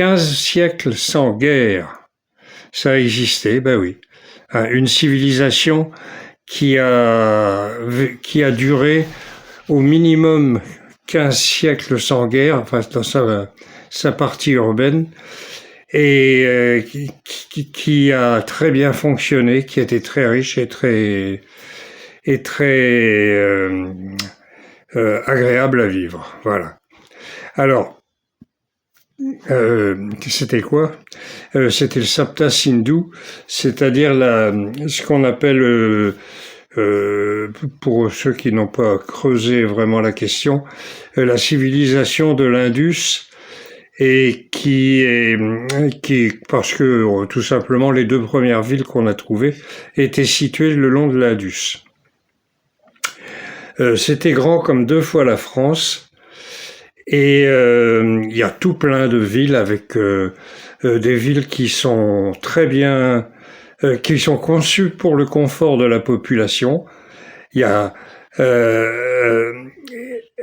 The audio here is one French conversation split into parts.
15 siècles sans guerre. Ça a existé, ben oui. Une civilisation qui a duré au minimum 15 siècles sans guerre, enfin dans sa partie urbaine, et qui a très bien fonctionné, qui était très riche et très agréable à vivre. Voilà. Alors, c'était quoi? C'était le Sapta Sindhu, c'est-à-dire ce qu'on appelle, pour ceux qui n'ont pas creusé vraiment la question, la civilisation de l'Indus, et parce que tout simplement les deux premières villes qu'on a trouvées étaient situées le long de l'Indus. C'était grand comme 2 fois la France. Et il y a tout plein de villes avec des villes qui sont très bien, qui sont conçues pour le confort de la population. Il y a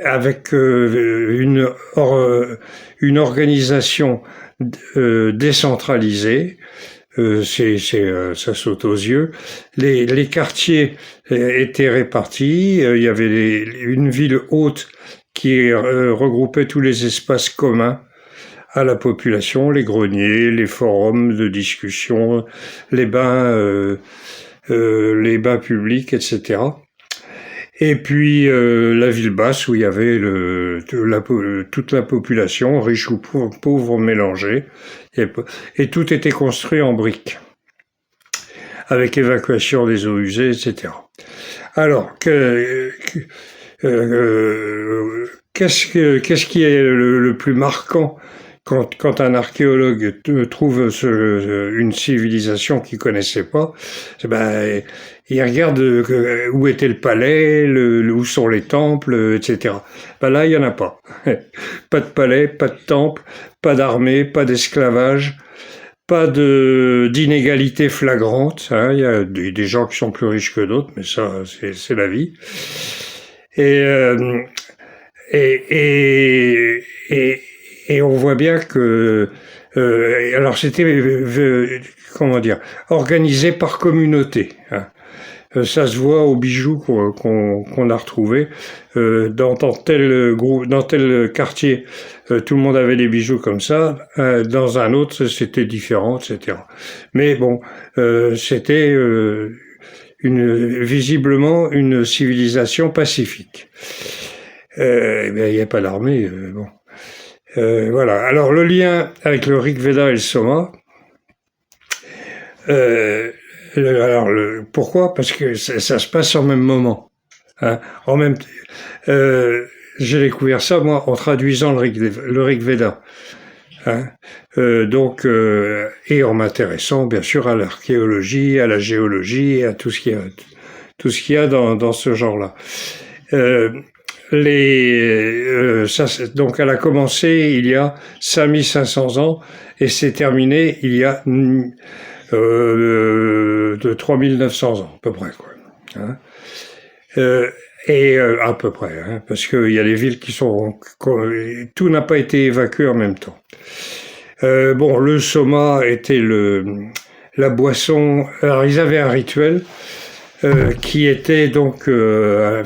avec une organisation décentralisée. Ça saute aux yeux. Les quartiers étaient répartis. Il y avait une ville haute qui regroupait tous les espaces communs à la population, les greniers, les forums de discussion, les bains publics, etc. Et puis la ville basse où il y avait toute la population, riche ou pauvre mélangée, et tout était construit en briques, avec évacuation des eaux usées, etc. Alors, qu'est-ce qui est le plus marquant quand un archéologue trouve une civilisation qu'il connaissait pas? Il regarde où était le palais, où sont les temples, etc. Là, il y en a pas. Pas de palais, pas de temple, pas d'armée, pas d'esclavage, pas d'inégalité flagrante. Il y a des gens qui sont plus riches que d'autres, mais ça, c'est la vie. Et on voit bien que alors c'était comment dire, organisé par communauté. Ça se voit aux bijoux qu'on a retrouvés. Dans tel groupe, dans tel quartier, tout le monde avait des bijoux comme ça. Dans un autre, c'était différent, etc. Mais bon, c'était visiblement une civilisation pacifique. Il n'y a pas d'armée, bon. Voilà. Alors le lien avec le Rig Veda et le Soma. Pourquoi? Parce que ça se passe au même moment. En même, j'ai découvert ça moi en traduisant le Rig Veda. Et en m'intéressant bien sûr à l'archéologie, à la géologie, à tout ce qu'il y a dans ce genre-là. Donc elle a commencé il y a 5500 ans et c'est terminé il y a de 3900 ans à peu près, quoi. À peu près, parce qu'il y a des villes tout n'a pas été évacué en même temps. Le soma était la boisson. Alors ils avaient un rituel qui était donc, les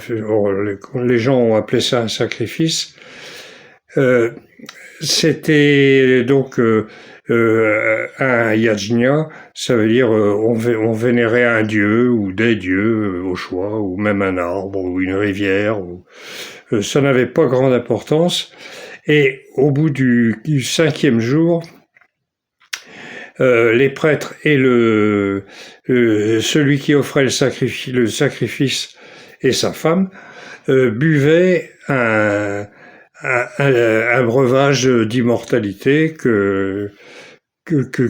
gens ont appelé ça un sacrifice. C'était donc un yajna, ça veut dire on vénérait un dieu ou des dieux au choix, ou même un arbre ou une rivière. Ça n'avait pas grande importance. Et au bout du 5e jour, les prêtres et celui qui offrait le sacrifice et sa femme buvaient un breuvage d'immortalité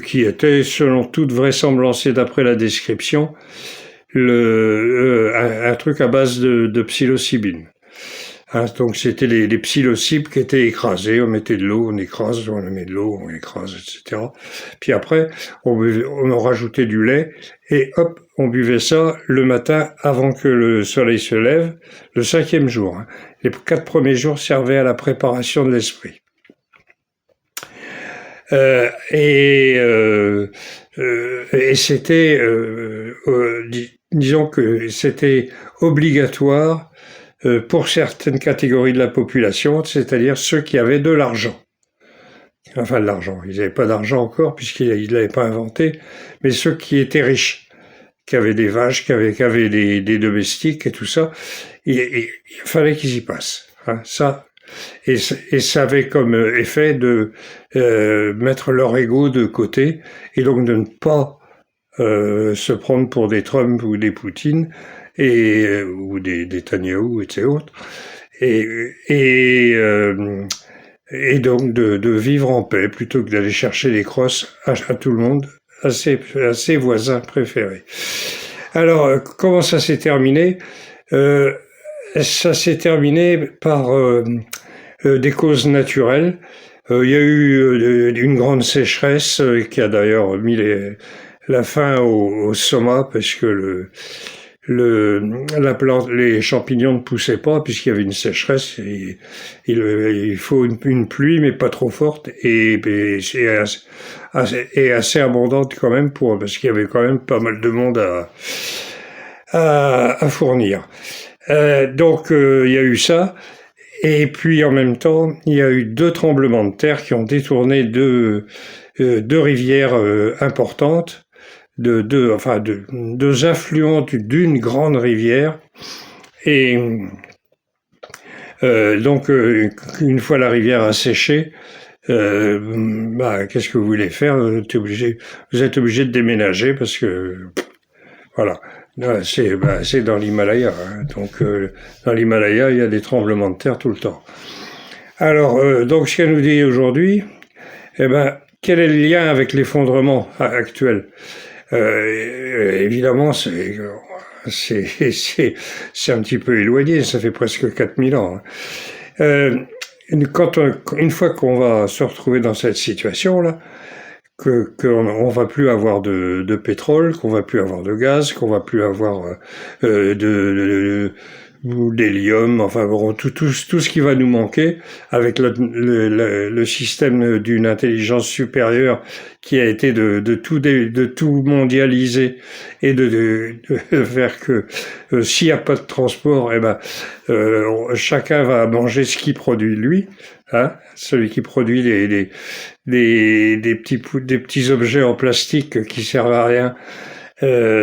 qui était, selon toute vraisemblance et d'après la description, un truc à base de psilocybine. Donc c'était les psilocybes qui étaient écrasés, on mettait de l'eau, on écrase, on met de l'eau, on écrase, etc. Puis après, on rajoutait du lait, et hop, on buvait ça le matin avant que le soleil se lève, le 5e jour. Les 4 premiers jours servaient à la préparation de l'esprit. Et c'était, disons que c'était obligatoire pour certaines catégories de la population, c'est-à-dire ceux qui avaient de l'argent. Enfin, de l'argent. Ils n'avaient pas d'argent encore puisqu'ils ne l'avaient pas inventé, mais ceux qui étaient riches, qui avaient des vaches, qui avaient des domestiques et tout ça, il fallait qu'ils y passent. Hein, ça, et ça avait comme effet de mettre leur ego de côté et donc de ne pas se prendre pour des Trump ou des Poutine ou des Netanyahu et autres. Et, et, euh, et donc de vivre en paix plutôt que d'aller chercher des crosses à tout le monde, à ses voisins préférés. Alors, comment ça s'est terminé ça s'est terminé par des causes naturelles. Il y a eu une grande sécheresse qui a d'ailleurs mis la fin au soma parce que la plante, les champignons ne poussaient pas puisqu'il y avait une sécheresse. Il faut une pluie mais pas trop forte et assez abondante quand même parce qu'il y avait quand même pas mal de monde à fournir. Donc il y a eu ça. Et puis en même temps, il y a eu 2 tremblements de terre qui ont détourné deux rivières importantes, deux affluents d'une grande rivière. Et donc une fois la rivière asséchée, qu'est-ce que vous voulez faire? Vous êtes obligé de déménager parce que voilà. C'est dans l'Himalaya. Hein. Donc, dans l'Himalaya, il y a des tremblements de terre tout le temps. Alors, donc, ce qu'elle nous dit aujourd'hui, quel est le lien avec l'effondrement actuel? Évidemment, c'est un petit peu éloigné, ça fait presque 4000 ans. Hein. Une fois qu'on va se retrouver dans cette situation-là, qu'on va plus avoir de pétrole, qu'on va plus avoir de gaz, qu'on va plus avoir d'hélium, enfin bon, tout ce qui va nous manquer avec le système d'une intelligence supérieure qui a été de tout mondialiser et de faire que s'il n'y a pas de transport, chacun va manger ce qu'il produit lui. Hein, celui qui produit des petits objets en plastique qui servent à rien,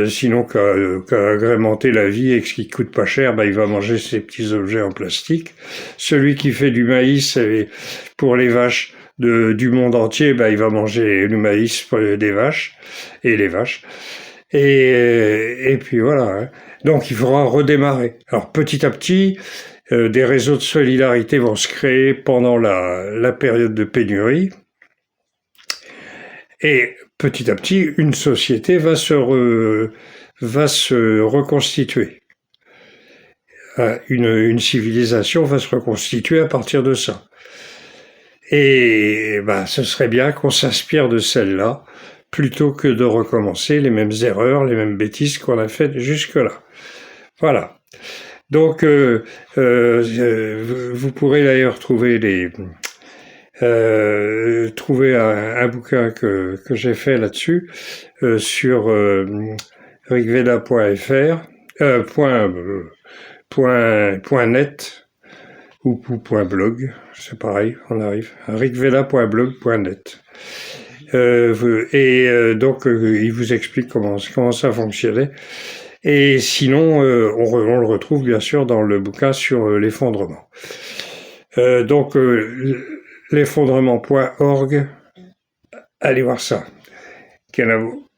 sinon qu'à agrémenter la vie et que ce qui coûte pas cher, il va manger ces petits objets en plastique. Celui qui fait du maïs pour les vaches du monde entier, il va manger le maïs pour des vaches et les vaches. Et puis voilà. Hein. Donc il faudra redémarrer. Alors petit à petit, des réseaux de solidarité vont se créer pendant la période de pénurie. Et petit à petit, une société va se reconstituer. Une civilisation va se reconstituer à partir de ça. Et ce serait bien qu'on s'inspire de celle-là plutôt que de recommencer les mêmes erreurs, les mêmes bêtises qu'on a faites jusque-là. Voilà. Donc, vous pourrez d'ailleurs trouver un bouquin que j'ai fait là-dessus sur rigveda.fr .net ou .blog, c'est pareil, on arrive rigveda.blog.net. Donc il vous explique comment ça fonctionnait. Et sinon, on le retrouve bien sûr dans le bouquin sur l'effondrement. Donc, l'effondrement.org, allez voir ça. Kenavo.